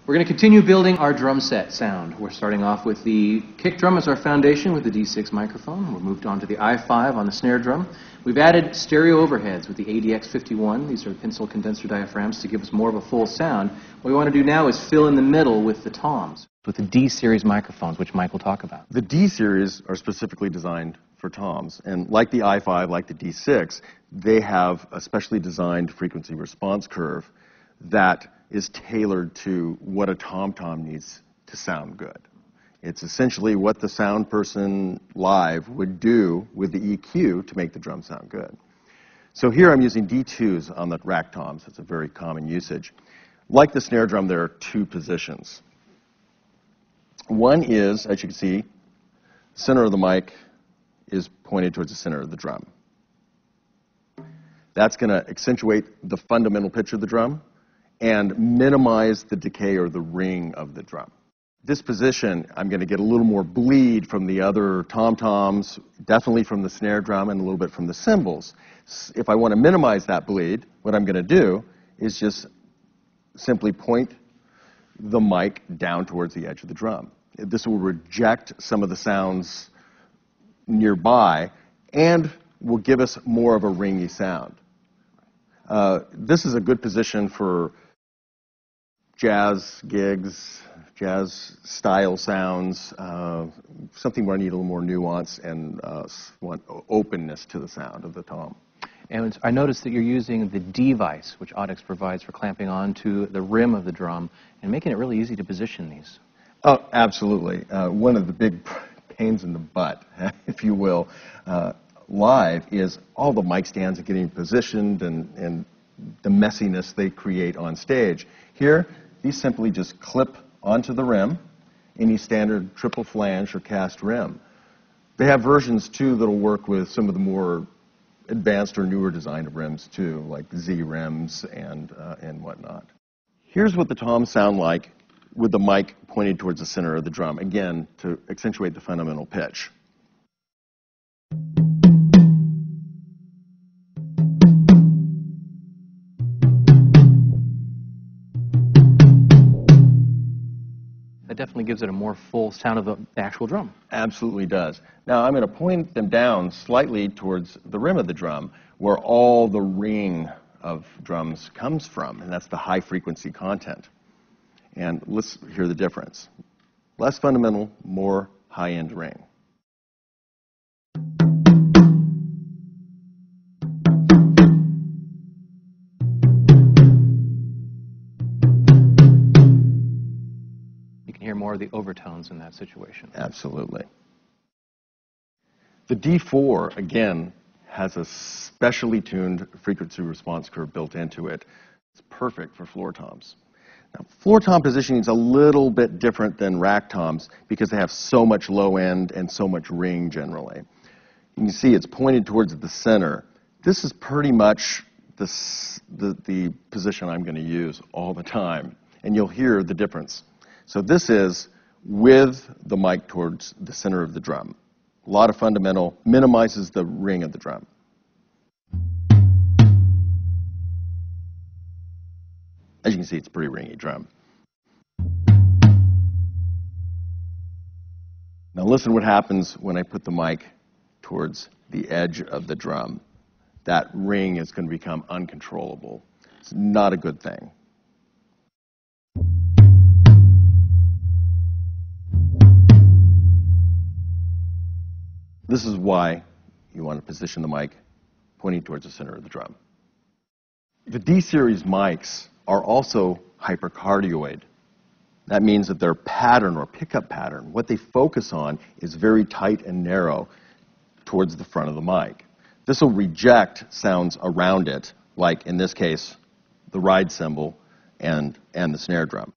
We're going to continue building our drum set sound. We're starting off with the kick drum as our foundation with the D6 microphone. We've moved on to the I5 on the snare drum. We've added stereo overheads with the ADX51. These are pencil condenser diaphragms to give us more of a full sound. What we want to do now is fill in the middle with the toms, with the D-series microphones, which Mike will talk about. The D-series are specifically designed for toms, and like the I5, like the D6, they have a specially designed frequency response curve that is tailored to what a tom-tom needs to sound good. It's essentially what the sound person live would do with the EQ to make the drum sound good. So here I'm using D2s on the rack toms. It's a very common usage. Like the snare drum, there are two positions. One is, as you can see, the center of the mic is pointed towards the center of the drum. That's going to accentuate the fundamental pitch of the drum and minimize the decay or the ring of the drum. This position, I'm going to get a little more bleed from the other tom-toms, definitely from the snare drum and a little bit from the cymbals. If I want to minimize that bleed, what I'm going to do is just simply point the mic down towards the edge of the drum. This will reject some of the sounds nearby and will give us more of a ringy sound. This is a good position for jazz gigs, jazz style sounds, something where I need a little more nuance and want openness to the sound of the tom. And I noticed that you're using the D-vise, which Audix provides for clamping onto the rim of the drum and making it really easy to position these. Oh, absolutely. One of the big pains in the butt, if you will, live is all the mic stands are getting positioned and the messiness they create on stage. Here, these simply just clip onto the rim, any standard triple flange or cast rim. They have versions, too, that will work with some of the more advanced or newer design of rims, too, like Z rims and whatnot. Here's what the toms sound like with the mic pointed towards the center of the drum, again, to accentuate the fundamental pitch. That definitely gives it a more full sound of the actual drum. Absolutely does. Now I'm going to point them down slightly towards the rim of the drum, where all the ring of drums comes from, and that's the high frequency content. And let's hear the difference. Less fundamental, more high-end ring. Hear more of the overtones in that situation. Absolutely. The D4, again, has a specially tuned frequency response curve built into it. It's perfect for floor toms. Now, floor tom positioning is a little bit different than rack toms because they have so much low end and so much ring generally. You can see it's pointed towards the center. This is pretty much the position I'm going to use all the time, and you'll hear the difference. So this is with the mic towards the center of the drum. A lot of fundamental, minimizes the ring of the drum. As you can see, it's a pretty ringy drum. Now listen what happens when I put the mic towards the edge of the drum. That ring is going to become uncontrollable. It's not a good thing. This is why you want to position the mic pointing towards the center of the drum. The D-series mics are also hypercardioid. That means that their pattern or pickup pattern, what they focus on, is very tight and narrow towards the front of the mic. This will reject sounds around it, like in this case, the ride cymbal and the snare drum.